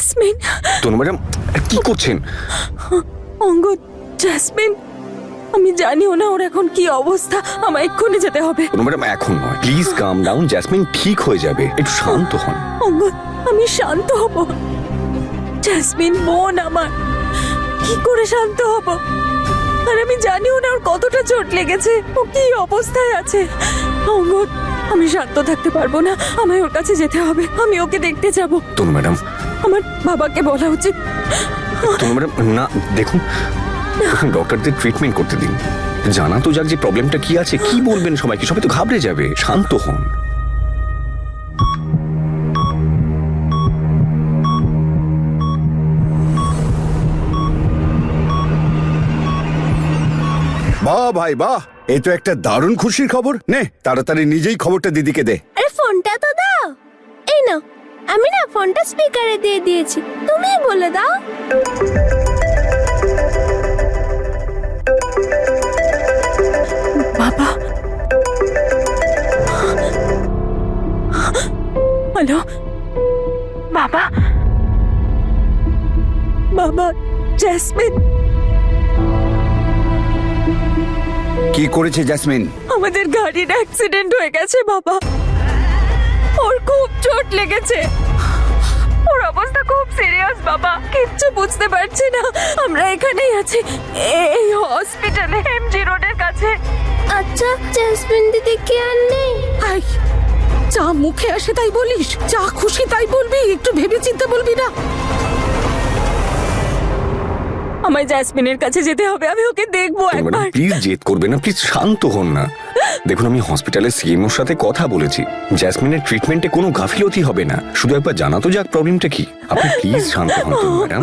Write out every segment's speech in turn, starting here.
Jasmine, তনু madam কি করছেন? Angad, jasmine, আমি জানিও না ওর এখন কি অবস্থা। আমায় এক্ষুনি যেতে হবে। তনু ম্যাডাম এখন নয়, প্লিজ কাম ডাউন। জেসমিন ঠিক হয়ে যাবে, একটু শান্ত হন। অঙ্গদ, আমি শান্ত হব? জেসমিন বোন আমার, কি করে শান্ত হব? আর আমি জানিও না ওর কতটা চোট লেগেছে, ও কি অবস্থায় আছে। অঙ্গদ, আমি শান্ত থাকতে পারবো না, আমায় ওর কাছে যেতে হবে। আমি ওকে দেখতে যাব। তনু ম্যাডাম, আমার বাবাকে বলা উচিত। তনু ম্যাডাম না, দেখুন ডক্টরদের ট্রিটমেন্ট করতে দিন। জানা তো যাক যে প্রবলেমটা কি আছে। কি বলবেন সবাইকে? সবাই তো ঘাবড়ে যাবে। শান্ত হন। বাহ ভাই বাহ, এই তো একটা দারুণ খুশির খবর। নে তাড়াতাড়ি নিজেই খবরটা দিদিকে দে। আরে ফোনটা তো দাও। এই নাও, আমি না ফোনটা স্পিকারে দিয়ে দিয়েছি, তুমিই বলে দাও। বাবা, হ্যালো বাবা। বাবা, জেসমিন। কি করেছে জেসমিন? আমাদের গাড়ির অ্যাক্সিডেন্ট হয়ে গেছে বাবা। ওর খুব চোট লেগেছে, ওর অবস্থা খুব সিরিয়াস বাবা। কিচ্ছু বুঝতে পারছি না। আমরা এখানেই আছি, এই হসপিটালে, এমজি রোডের কাছে। আচ্ছা, জেসমিন দিদি কি আর নেই? আই, যা মুখে আসে তাই বলিস, যা খুশি তাই বলবি, একটু ভেবে চিন্তে বলবি না। আমায় জেসমিনের কাছে যেতে হবে, আমি ওকে দেখবো তনু ম্যাডাম একবার। প্লিজ জেদ করবেন না, প্লিজ শান্ত হন না। দেখুন আমি হসপিটালের সিএমওর সাথে কথা বলেছি। জেসমিনের ট্রিটমেন্টে কোনো গাফিলতি হবে না। শুধু একবার জানা তো যাক প্রবলেমটা কি। আপনি প্লিজ শান্ত হন তনু ম্যাডাম।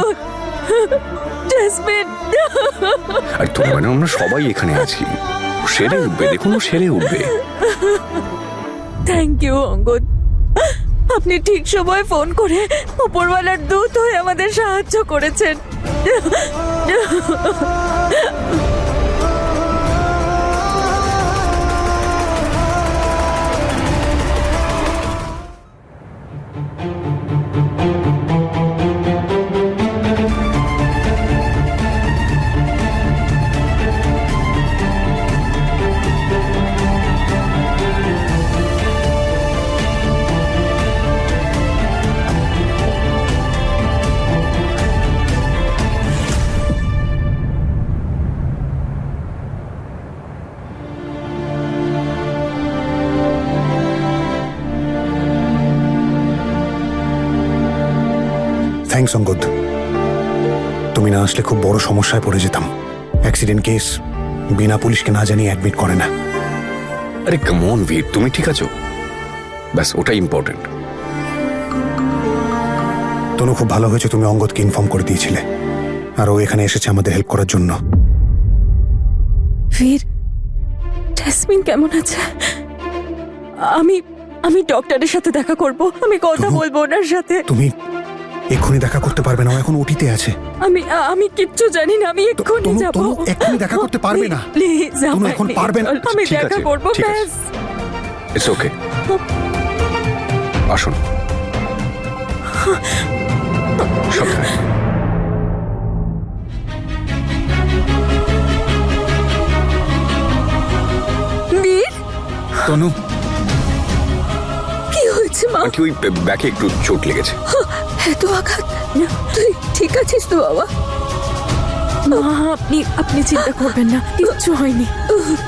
জেসমিন, আর তনু ম্যাডাম আমরা সবাই এখানে আছি। ও সেরে উঠবে, দেখুন ও সেরে উঠবে। Thank you Angad. আপনি ঠিক সময় ফোন করে উপরওয়ালার দূত হয়ে আমাদের সাহায্য করেছেন। থ্যাঙ্কস অঙ্গদ, তুমি না আসলে খুব বড় সমস্যায় পড়ে যেতাম। অ্যাক্সিডেন্ট কেস, বিনা পুলিশকে না জানিয়ে অ্যাডমিট করে না। আরে কাম অন বীর, তুমি ঠিক আছো? ব্যাস ওটাই ইম্পর্টেন্ট। তনু, খুব ভালো হয়েছে তুমি অঙ্গদকে ইনফর্ম করে দিয়েছিলে, আর ও এখানে এসেছে আমাদের হেল্প করার জন্য। বীর, জেসমিন কেমন আছে? আমি আমি ডক্টরের সাথে দেখা করব, আমি কথা তনু, বলবো ওনার সাথে। তুমি এক্ষুনি দেখা করতে পারবে না, ও এখন ওটিতে আছে। আমি কিচ্ছু জানি না, আমি এক্ষুনি তনু, যাব। তনু, এক্ষুনি দেখা করতে পারবে না। প্লিজ, তনু, এখন পারবে না। আমি ঠিক দেখা আছে, করবো, ঠিক আছে। ব্যাস। ইটস ওকে, আসুন সাবধানে। বীর, তনু, কি হয়েছে মা? আন্টি ওই ব্যাকে একটু চোট লেগেছে। এত আঘাত? তুই ঠিক আছিস তো বাবা? মা, আপনি চিন্তা করবেন না, কিচ্ছু হয়নি,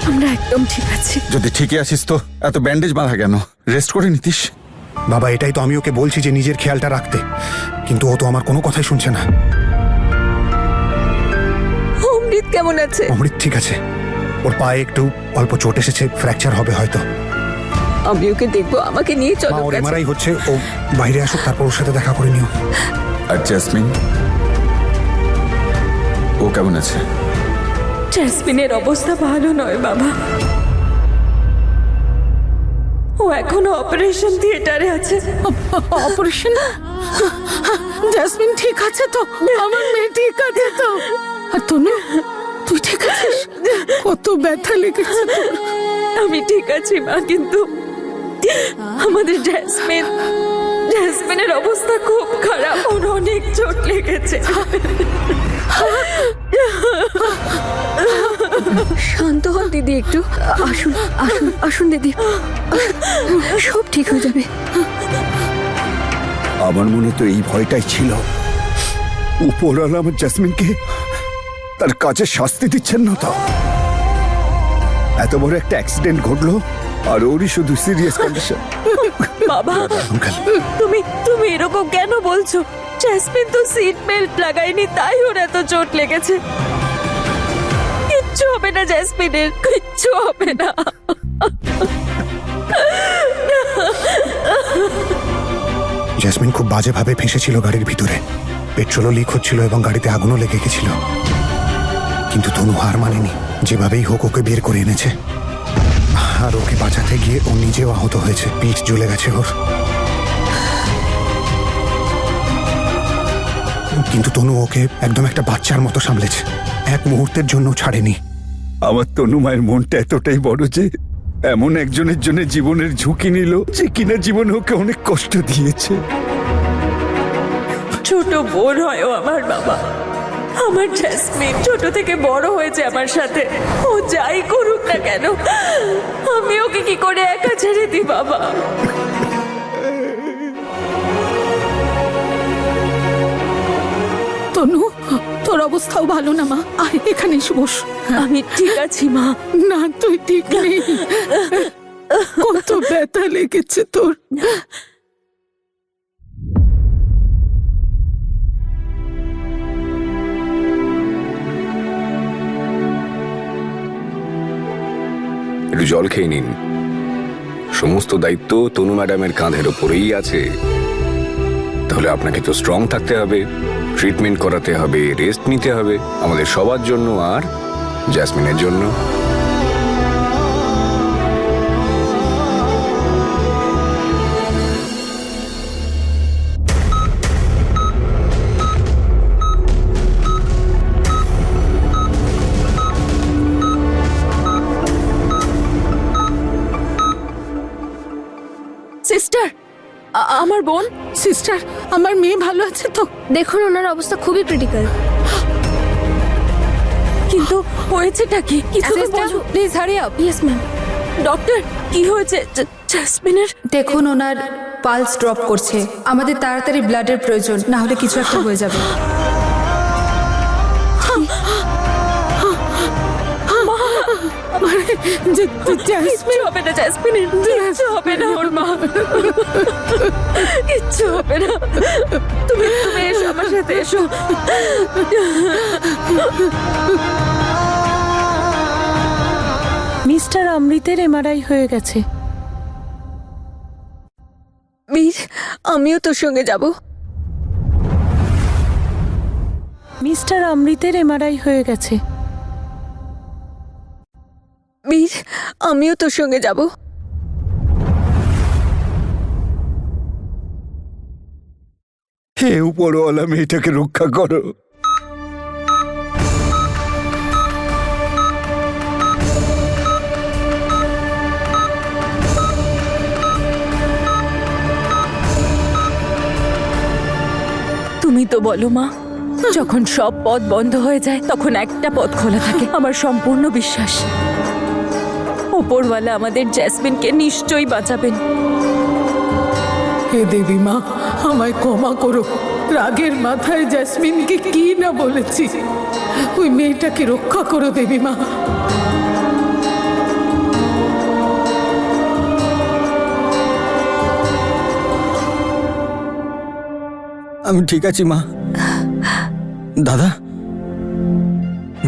আমরা একদম ঠিক আছি। যদি ঠিকই আছিস তো এত ব্যান্ডেজ বাঁধা কেন? রেস্ট করে নিতিস। বাবা এটাই তো আমি ওকে বলছি যে নিজের খেয়ালটা রাখতে, কিন্তু ও তো আমার কোনো কথাই শুনছে না। অমৃত কেমন আছে? অমৃত ঠিক আছে, ওর পায়ে একটু অল্প চোট এসেছে, ফ্র্যাকচার হবে হয়তো। আমি ওকে দেখবো, আমাকে নিয়ে মা, চলো। ওর এমআরআই হচ্ছে, ও বাইরে আসুক, তারপর ওর সাথে দেখা করে নিও। আর জেসমিন, ও কেমন আছে? জেসমিনের অবস্থা ভালো নয় বাবা, ও এখনো অপারেশন থিয়েটারে আছে। অপারেশন? জেসমিন ঠিক আছে তো? আমার মেয়ে ঠিক আছে তো? আর তনু, তুই ঠিক আছিস? কত ব্যথা লেগেছে তোর? আমি ঠিক আছি মা, কিন্তু আমাদের জেসমিন জেসমিনের অবস্থা খুব খারাপ, ওর অনেক চোট লেগেছে। শান্ত হন দিদি একটু। আসুন আসুন আসুন দিদি, সব ঠিক হয়ে যাবে। আমার মনে তো এই ভয়টাই ছিল, উপরওয়ালা আমার জেসমিনকে তার কাজে শাস্তি দিচ্ছেন না তো। এত বড় একটা অ্যাক্সিডেন্ট ঘটলো আর ওরই শুধু সিরিয়াস কন্ডিশন। বাবা, আঙ্কেল তুমি এরকম কেন বলছো? জেসমিন তো সিট বেল্ট লাগায়নি, তাই ওর এত চোট লেগেছে। কিচ্ছু হবে না জেসমিনের, কিচ্ছু হবে না। জেসমিন খুব বাজেভাবে ফেঁসেছিল গাড়ির ভিতরে, পেট্রোলও লিক হচ্ছিল এবং গাড়িতে আগুনও লেগে গেছিল। কিন্তু তনু হার মানেনি, যেভাবেই হোক ওকে বের করে এনেছে। আর ওকে বাঁচাতে গিয়ে ও নিজেও আহত হয়েছে, পিঠ জ্বলে গেছে ওর। কিন্তু তনু ওকে একদম একটা বাচ্চার মতো সামলেছে, এক মুহূর্তের জন্য ছাড়েনি। আমার তনু মায়ের মনটা এতটাই বড় যে এমন একজনের জন্য জীবনের ঝুঁকি নিল, যে কিনা জীবনে ওকে অনেক কষ্ট দিয়েছে। ছোট বোন হয় ও আমার বাবা। আমার জেসমিন ছোট থেকে বড় হয়েছে আমার সাথে। ও যাই করুক না কেন, আমি ওকে কি করে একা ছেড়ে দিই বাবা? তনু, তোর অবস্থাও ভালো না মা, আয় এখানে এসে বস। আমি ঠিক আছি মা। না, তুই ঠিক নেই, কত ব্যথা লেগেছে তোর। একটু জল খেয়ে নিন। সমস্ত দায়িত্ব তনু ম্যাডামের কাঁধের ওপরেই আছে। তাহলে আপনাকে তো স্ট্রং থাকতে হবে, ট্রিটমেন্ট করাতে হবে, রেস্ট নিতে হবে, আমাদের সবার জন্য আর জেসমিনের জন্য। সিস্টার, আমার বোন। সিস্টার, আমার মেয়ে ভালো আছে তো? দেখুন ওনার অবস্থা খুবই ক্রিটিক্যাল। কিন্তু হয়েছেটা কি? কিছু তো বলো। Please hurry up. Yes ma'am. Doctor, কি হয়েছে জেসমিনের? দেখুন ওনার পালস ড্রপ করছে, আমাদের তাড়াতাড়ি ব্লাডের প্রয়োজন, না হলে কিছু একটা হয়ে যাবে। কিচ্ছু হবে না জেসমিনের, কিচ্ছু হবে না ওর মা, কিচ্ছু হবে না। তুমি এসো আমার সাথে, এসো। মিস্টার অমৃতের এমআরআই হয়ে গেছে। বীর, আমিও তোর সঙ্গে যাব। মিস্টার অমৃতের এমআরআই হয়ে গেছে। বীর, আমিও তোর সঙ্গে যাব। হে উপরওয়ালা, মেয়েটাকে রক্ষা করো। তুমি তো বলো মা, যখন সব পথ বন্ধ হয়ে যায় তখন একটা পথ খোলা থাকে। আমার সম্পূর্ণ বিশ্বাস ওপরওয়ালা আমাদের জেসমিনকে নিশ্চয়ই বাঁচাবেন। হে দেবী মা, আমায় ক্ষমা করো, রাগের মাথায় জেসমিনকে কি না বলেছি। ওই মেয়েটাকে রক্ষা করো দেবী মা। আমি ঠিক আছি মা। দাদা,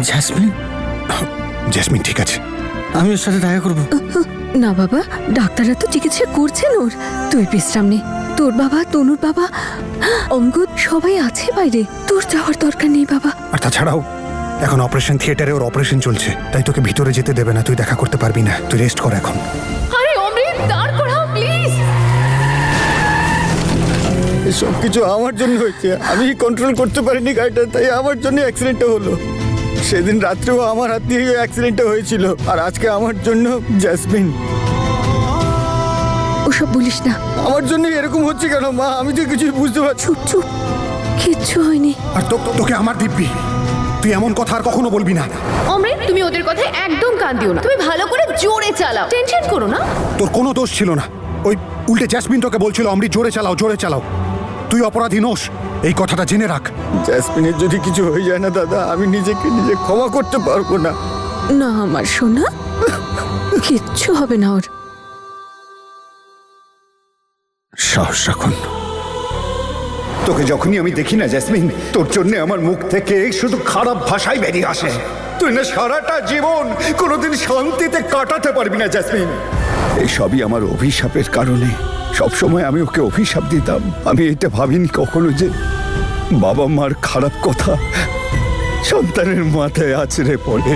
জেসমিন? জেসমিন ঠিক আছে। আমি ওর সাথে দেখা করবো। না বাবা, ডাক্তাররা তো চিকিৎসা করছেন ওর, তুই বিশ্রাম নে। তোর বাবা, তনুর বাবা, অঙ্গদ সবাই আছে বাইরে, তোর যাওয়ার দরকার নেই বাবা। আর তাছাড়াও এখন অপারেশন থিয়েটারে ওর অপারেশন চলছে, তাই তোকে ভিতরে যেতে দেবে না, তুই দেখা করতে পারবি না, তুই রেস্ট কর এখন। আরে অমৃত, দাঁড় করাও প্লিজ। সব কিছু আমার জন্য হয়েছে, আমি কন্ট্রোল করতে পারিনি গাড়িটা, তাই আমার জন্য অ্যাক্সিডেন্টটা হলো। সেদিন রাত্রেও আমার হাত দিয়ে অ্যাক্সিডেন্টটা হয়েছিল, আর আজকে আমার জন্য জেসমিন। ওসব ওসব বলিস না। আমার জন্য এরকম হচ্ছে কেন মা? আমি তো কিছুই বুঝতে পারছি। চুপ চুপ, কিচ্ছু হয়নি। আর তোকে আমার দিব্যি, তুই এমন কথা আর কখনো বলবি না। অমৃত, তুমি ওদের কথায় একদম কান দিও না। তুমি ভালো করে জোরে চালাও, টেনশন করো না। তোর কোনো দোষ ছিল না, ওই উল্টে জ্যাসমিন তোকে বলছিল অমৃত জোরে চালাও জোরে চালাও। তুই অপরাধী নোস, এই কথাটা জেনে রাখ। জ্যাসমিনের যদি কিছু হয়ে যায় না দাদা, আমি নিজেকে নিজে ক্ষমা করতে পারবো না। না আমার সোনা, কিচ্ছু হবে না ওর। সাহস রাখুন। তোকে যখনই আমি দেখি না জ্যাসমিন, তোর জন্য আমার মুখ থেকে শুধু খারাপ ভাষাই বেরিয়ে আসে। তুই না সারাটা জীবন কোনোদিন শান্তিতে কাটাতে পারবি না জ্যাসমিন। এই সবই আমার অভিশাপের কারণে। সবসময় আমি ওকে অভিশাপ দিতাম। আমি এটা ভাবিনি কখনো যে বাবা মার খারাপ কথা সন্তানের মাথায় আছড়ে পড়ে।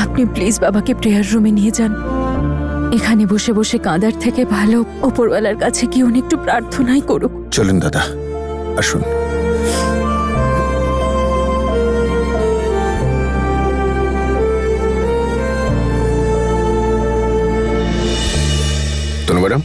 আপনি প্লিজ বাবাকে প্রেয়ার রুমে নিয়ে যান। এখানে বসে বসে কাঁদার থেকে ভালো ওপরওয়ালার কাছে কি উনি একটু প্রার্থনাই করুক। চলুন দাদা, আসুন। তনু ম্যাডাম,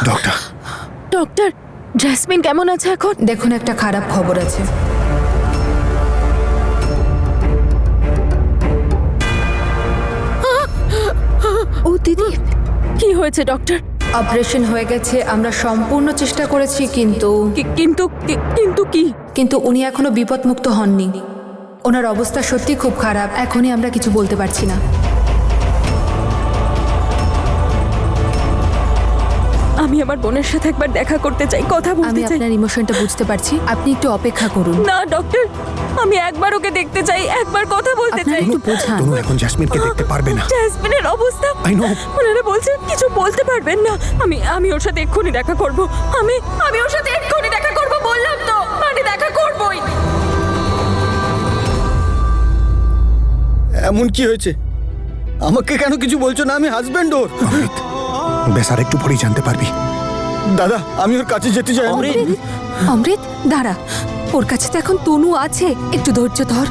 ডক্টর, ডক্টর, জ্যাসমিন কেমন আছে এখন? দেখুন, একটা খারাপ খবর আছে। ও দিদি, কি হয়েছে ডক্টর? অপারেশন হয়ে গেছে, আমরা সম্পূর্ণ চেষ্টা করেছি, কিন্তু কিন্তু কি? কিন্তু উনি এখনো বিপদমুক্ত হননি। ওনার অবস্থা সত্যি খুব খারাপ। এখনই আমরা কিছু বলতে পারছি না। আমি আমার বোনের সাথে একবার দেখা করতে চাই, কথা আমি বলতে চাই। আপনার ইমোশনটা বুঝতে পারছি, আপনি একটু অপেক্ষা করুন। না ডক্টর, আমি একবার ওকে দেখতে চাই, একবার কথা বলতে আপনারা চাই। একটু বোঝান। তনু এখন জ্যাসমিনকে দেখতে পারবে না। জ্যাসমিনের অবস্থা, I know. ওনারা বলছেন কিছু বলতে পারবেন না। আমি ওর সাথে এক্ষুনি দেখা করব। আমি ওর সাথে এক্ষুনি দেখা করব, বললাম তো, আমি দেখা করবই। এমন কি হয়েছে? আমাকে কেন কিছু বলছো না? আমি হাজবেন্ড ওর। অমৃত, বেশ আর একটু পরেই জানতে পারবি। দাদা, আমি ওর কাছে যেতে চাই। অমৃত দাঁড়া, ওর কাছে তো এখন তনু আছে, একটু ধৈর্য ধর।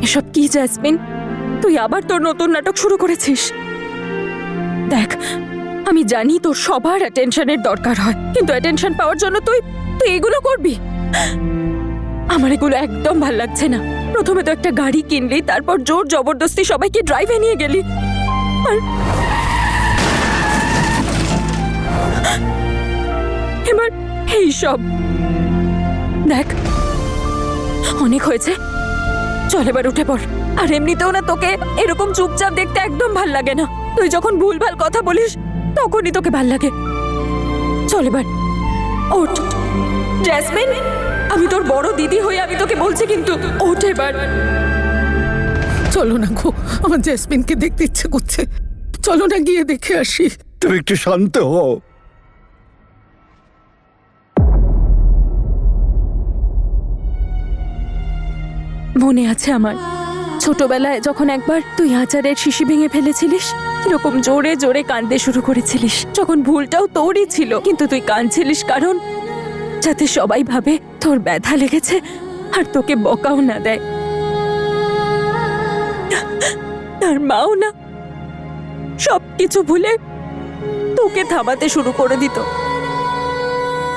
এসব কি জ্যাসমিন? তুই আবার তোর নতুন নাটক শুরু করেছিস? দেখ, আমি জানি তোর সবার অ্যাটেনশনের দরকার হয়, কিন্তু অ্যাটেনশন পাওয়ার জন্য তুই এগুলো করবি? আমার এগুলো একদম ভাল লাগছে না। প্রথমে তো একটা গাড়ি কিনলি, তারপর জোর জবরদস্তি সবাইকে ড্রাইভে নিয়ে গেলি, আর এবার এই সব। দেখ, অনেক হয়েছে, চল এবার উঠে পড়। আর এমনিতেও না তোকে এরকম চুপচাপ দেখতে একদম ভাল লাগে না। তুই যখন ভুলভাল কথা বলিস তখনই তোকে ভাল লাগে। চল এবার ওঠ। জেসমিন, আমি তোর বড় দিদি হয়ে আমি তোকে বলছি, কিন্তু ওঠ এবার। চলো না গো, আমার জেসমিনকে দেখতে ইচ্ছে করছে। চলো না গিয়ে দেখে আসি। তুমি একটু শান্ত হও। মনে আছে আমার ছোটবেলায় যখন একবার তুই আচারের শিশি ভেঙে ফেলেছিলিস, এরকম জোরে জোরে কাঁদতে শুরু করেছিলিস, যখন ভুলটাও তোরই ছিল, কিন্তু তুই কাঁদছিলিস কারণ যাতে সবাই ভাবে তোর ব্যথা লেগেছে আর তোকে বকাও না দেয়। আর মাও না সবকিছু ভুলে তোকে থামাতে শুরু করে দিত।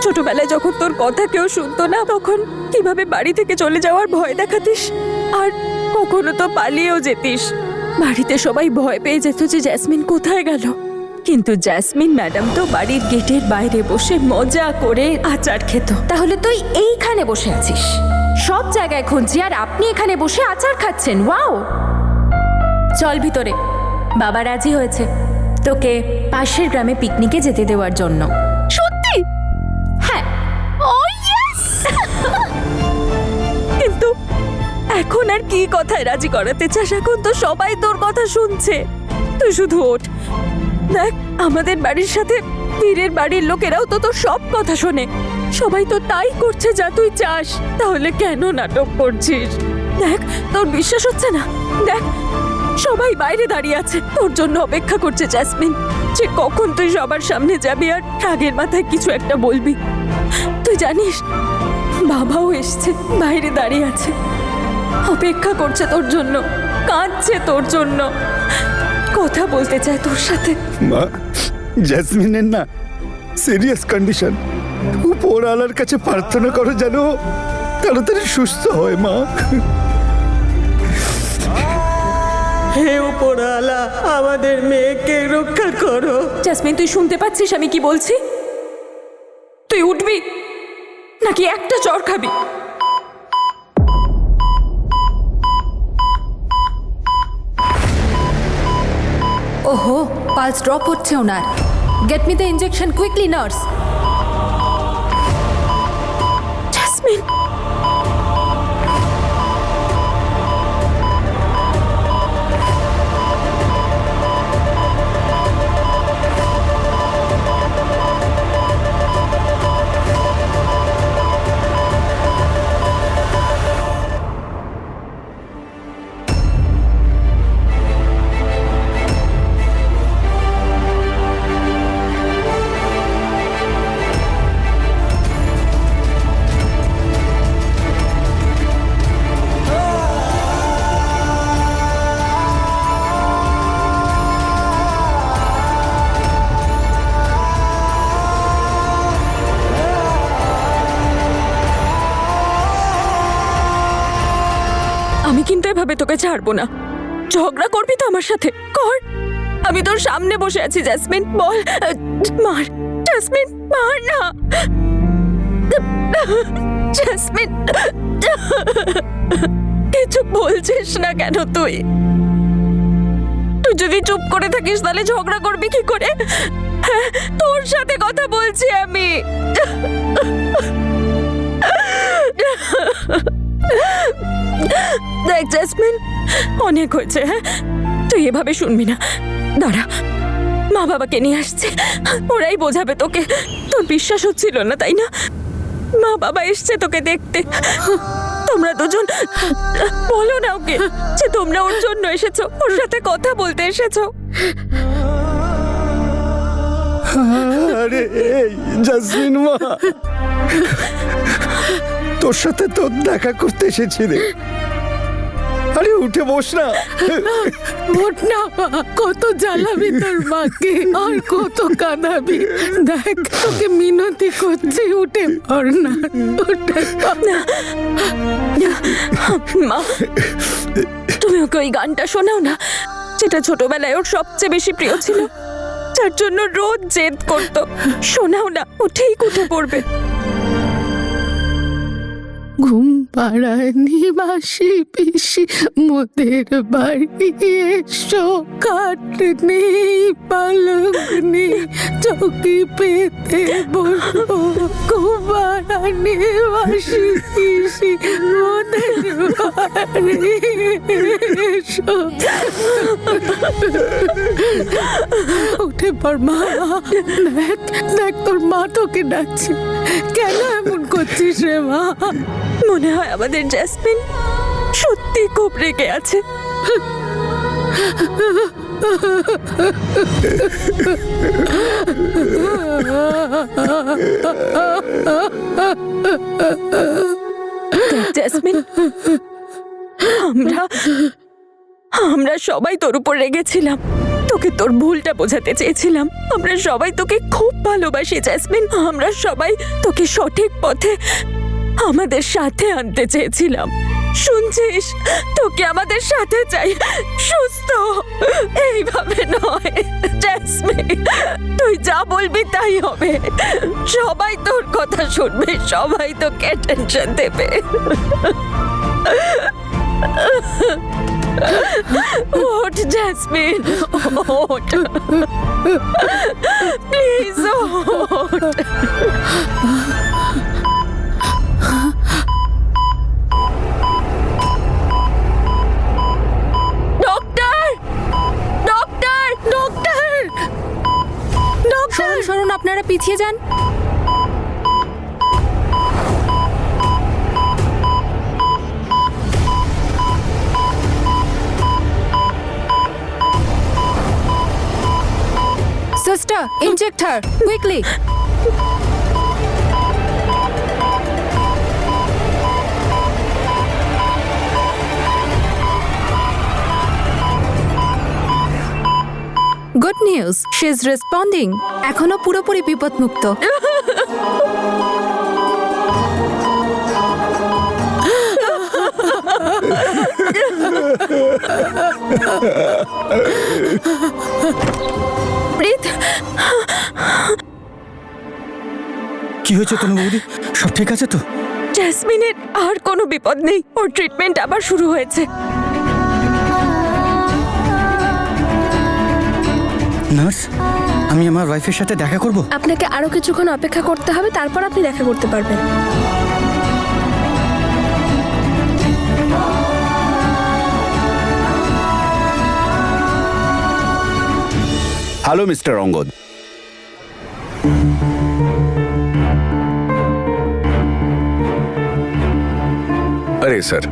ছোটবেলায় যখন তোর কথা কেউ শুনতো না, তখন কিভাবে বাড়ি থেকে চলে যাওয়ার ভয় দেখাতিস, আর কখনো তো পালিয়েও যেতিস। বাড়িতে সবাই ভয় পেয়ে যেত যে জেসমিন কোথায় গেল, কিন্তু জেসমিন ম্যাডাম তো বাড়ির গেটের বাইরে বসে মজা করে আচার খেত। তাহলে তুই এইখানে বসে আছিস, সব জায়গায় খুঁজছি, আর আপনি এখানে বসে আচার খাচ্ছেন। ওয়াও! চল ভিতরে। বাবা রাজি হয়েছে তোকে পাশের গ্রামে পিকনিকে যেতে দেওয়ার জন্য। সত্যি? হ্যাঁ। ও ইয়েস! কিন্তু এখন আর কি কথায় রাজি করাতে চাস? এখন তো সবাই তোর কথা শুনছে। তুই শুধু ওঠ। দেখ, আমাদের বাড়ির সাথে বীরের বাড়ির লোকেরাও তো তোর সব কথা শোনে। সবাই তো তাই করছে যা তুই চাস, তাহলে কেন নাটক করছিস? দেখ, তোর বিশ্বাস হচ্ছে না? দেখ, সবাই বাইরে দাঁড়িয়ে আছে, তোর জন্য অপেক্ষা করছে জেসমিন, যে কখন তুই সবার সামনে যাবি আর রাগের মাথায় কিছু একটা বলবি। তুই জানিস বাবাও এসছে, বাইরে দাঁড়িয়ে আছে, অপেক্ষা করছে তোর জন্য, কাঁদছে তোর জন্য, কথা বলতে চায় তোর সাথে। মা, জেসমিনের না সিরিয়াস কন্ডিশন। উপরওয়ালার কাছে প্রার্থনা করো যেন তাড়াতাড়ি সুস্থ হয়। মা, হে উপরওয়ালা, আমাদের মেয়েকে রক্ষা করো। জেসমিন, তুই শুনতে পাচ্ছিস আমি কি বলছি? তুই উঠবি নাকি একটা চড় খাবি? ওহো, পালস ড্রপ হচ্ছে ওনার। Get me the injection quickly nurse. Jesmin, আমি কিন্তু এভাবে তোকে ছাড়বো না। ঝগড়া করবি তো আমার সাথে? কর, আমি তোর সামনে বসে আছি। জেসমিন, বল, মার। জেসমিন, মার না। জেসমিন, কিছু বলছিস না কেন তুই? তুই যদি চুপ করে থাকিস তাহলে ঝগড়া করবি কি করে? হ্যাঁ, তোর সাথে কথা বলছি আমি। দেখ জেসমিন, অনেক হয়েছে। হ্যাঁ, তুই এভাবে শুনবি না। দাঁড়া, মা বাবাকে নিয়ে আসছে, ওরাই বোঝাবে তোকে। তোর বিশ্বাস হচ্ছিল না তাই না? মা বাবা এসছে তোকে দেখতে। তোমরা দুজন বলো না ওকে যে তোমরা ওর জন্য এসেছো, ওর সাথে কথা বলতে এসেছো। আরে এই জেসমিন মা, তোর সাথে তো দেখা করতে এসেছি রে। আরে উঠে বস না। ওঠ না, কত জ্বালাবি তোর মাকে আর কত কাঁদাবি। দেখ, তোকে মিনতি করছি, উঠে পড় না। উঠে পড় না। মা, তুমি ওকে ওই গানটা শোনাও না, যেটা ছোটবেলায় ওর সবচেয়ে বেশি প্রিয় ছিল, যার জন্য রোজ জেদ করতো। শোনাও না, ও ঠিক উঠে পড়বে। ঘুম পাড়ায়নি মাসি পিসি মোদের বাড়ি এসো, কাঠ নেই পালক নেই চৌকি পেতে বসো, ঘুম পাড়ায়নি মাসি পিসি মোদের বাড়ি এসো। উঠে পড় মা, দেখ দেখ তোর মা তোকে ডাকছে, কেন এমন করছিস রে মা? মনে হয় আমাদের জেসমিন সত্যি খুব রেগে আছে। জেসমিন, আমরা সবাই তোর উপর রেগেছিলাম, তোকে তোর ভুলটা বোঝাতে চেয়েছিলাম। আমরা সবাই তোকে খুব ভালোবাসি জেসমিন, আমরা সবাই তোকে সঠিক পথে আমাদের সাথে আনতে চেয়েছিলাম। শুনছিস, তোকে আমাদের সাথে চাই, সুস্থ, এইভাবে নয়। জেসমিন, তুই যা বলবি তাই হবে, সবাই তোর কথা শুনবে, সবাই তোকে টেনশন দেবে। ওঠ জেসমিন, ওঠ, প্লিজ ওঠ। সরুন, আপনারা পিছিয়ে যান। Sister, inject her quickly. Good news, she is responding, এখনো পুরোপুরি বিপদমুক্ত। প্রীত, কি হয়েছে তনু বৌদি? সব ঠিক আছে তো? জেসমিনের আর কোনো বিপদ নেই, ওর ট্রিটমেন্ট আবার শুরু হয়েছে। নার্স, আমি আমার ওয়াইফের সাথে দেখা করব? আপনাকে আরো কিছুক্ষণ অপেক্ষা করতে হবে, তারপর আপনি দেখা করতে পারবেন। Hello mister Angad. আরে স্যার,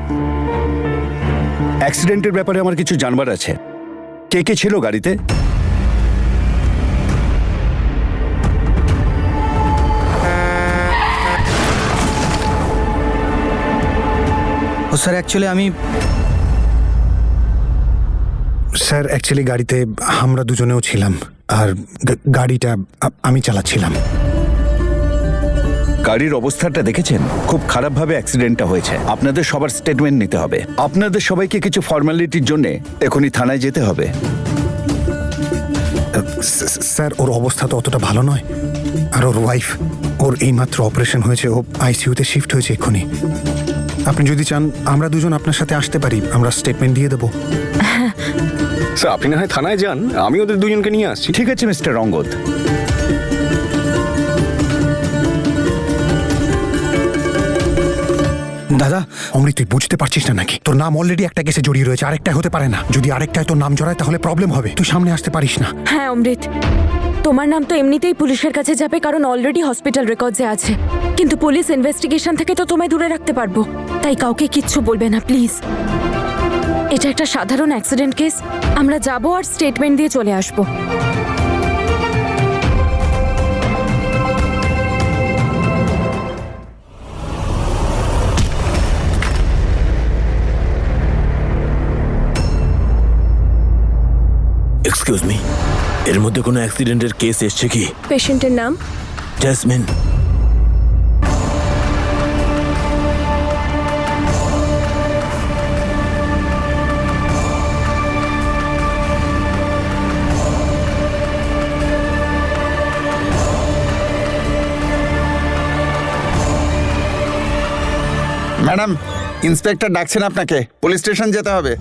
অ্যাক্সিডেন্টের ব্যাপারে আমার কিছু জানবার আছে। কে কে ছিল গাড়িতে? ও স্যার, অ্যাকচুয়ালি স্যার অ্যাকচুয়ালি গাড়িতে আমরা দুজনেও ছিলাম, আর গাড়িটা আমি চালাচ্ছিলাম। গাড়ির অবস্থাটা দেখেছেন? খুব খারাপভাবে অ্যাক্সিডেন্টটা হয়েছে। আপনাদের সবার স্টেটমেন্ট নিতে হবে। আপনাদের সবাইকে কিছু ফর্মালিটির জন্য এখনই থানায় যেতে হবে। স্যার ওর অবস্থা তো অতটা ভালো নয়, আর ওর ওয়াইফ, ওর এইমাত্র অপারেশন হয়েছে, ও আইসিইউতে শিফট হয়েছে এক্ষুনি। আপনি যদি চান আমরা দুজন আপনার সাথে আসতে পারি, আমরা স্টেটমেন্ট দিয়ে দেবো। স্যার আপনি না হয় থানায় যান, আমি ওদের দুজনকে নিয়ে আসছি। ঠিক আছে মিস্টার অঙ্গদ। দাদা অমৃত, তুই বুঝতে পারছিস না নাকি? তোর নাম অলরেডি একটা কেসে জড়িয়ে রয়েছে, আরেকটা হতে পারে না। যদি আরেকটায় তোর নাম জড়ায় তাহলে প্রবলেম হবে। তুই সামনে আসতে পারিস না? হ্যাঁ অমৃত, তোমার নাম তো এমনিতেই পুলিশের কাছে যাবে, কারণ অলরেডি হসপিটাল রেকর্ডসে আছে। কিন্তু পুলিশ ইনভেস্টিগেশন থেকে তো তোমায় দূরে রাখতে পারবো, তাই কাউকে কিচ্ছু বলবে না প্লিজ। এটা একটা সাধারণ অ্যাক্সিডেন্ট কেস, আমরা যাব আর স্টেটমেন্ট দিয়ে চলে আসবো। এক্সকিউজ মি, এর মধ্যে কোনো অ্যাক্সিডেন্টের কেস এসছে কি? পেশেন্টের নাম? জেসমিন। ম্যাডাম, ইন্সপেক্টর ডাকছেন আপনাকে, পুলিশ স্টেশন যেতে হবে।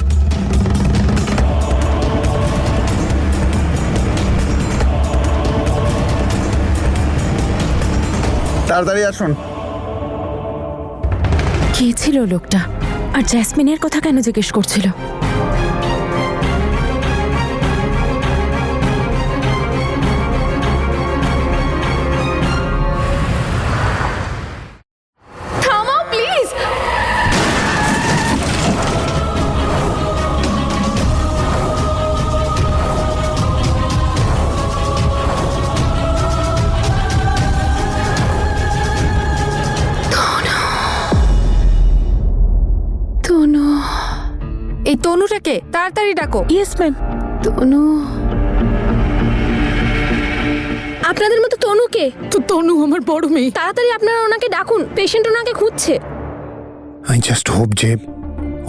তাড়াতাড়ি আসুন। কে ছিল লোকটা, আর জ্যাসমিনের কথা কেন জিজ্ঞেস করছিল? থামো প্লিজ। তনু, এই তনুটাকে তাড়াতাড়ি ডাকো। Yes ma'am. তনু, আপনাদের মতো তনুকে তো তনু আমার বড় মেয়ে। তাড়াতাড়ি আপনারা ওনাকে ডাকুন, পেশেন্ট ওনাকে খুঁজছে। আই জাস্ট হোপ যে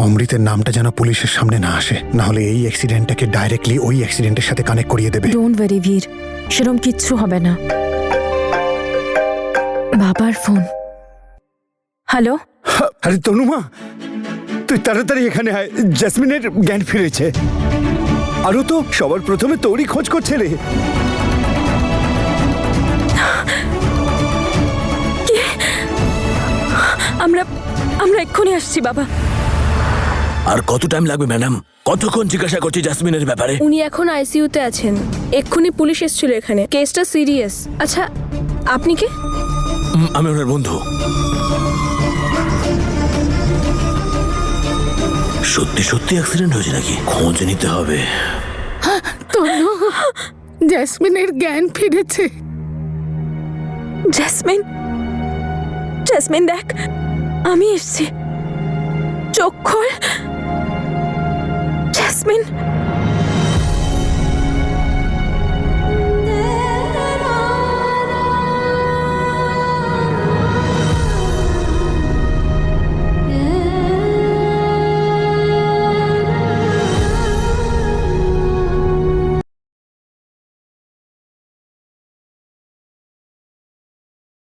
অমৃতের নামটা যেন পুলিশের সামনে না আসে, না হলে এই অ্যাক্সিডেন্টটাকে ডাইরেক্টলি ওই অ্যাক্সিডেন্টের সাথে কানেক্ট করিয়ে দেবে। ডোন্ট ওয়ারি বীর, সেরকম কিচ্ছু হবে না। বাবার ফোন। হ্যালো, আরে তনুমা, তুই তাড়াতাড়ি এখানে আয়, জ্যাসমিনের জ্ঞান ফিরেছে। আরো তো সবার প্রথমে তোরই খোঁজ করছে রে। আমরা এক্ষুনি আসছি বাবা। আর কত টাইম লাগবে ম্যাডাম? কতক্ষণ জিজ্ঞাসা করছি জাসমিনের ব্যাপারে? উনি এখন আইসিইউতে আছেন, এক্ষুনি পুলিশ এসেছিল এখানে, কেসটা সিরিয়াস। আচ্ছা, আপনি কে? আমি ওনার বন্ধু। সত্যি সত্যি অ্যাক্সিডেন্ট হয়েছে নাকি? খোঁজ নিতে হবে। তনু, জ্যাসমিনের জ্ঞান ফিরেছে। জ্যাসমিন, জ্যাসমিন দেখ, আমি এসছি, চোখ খোল। জ্যাসমিন,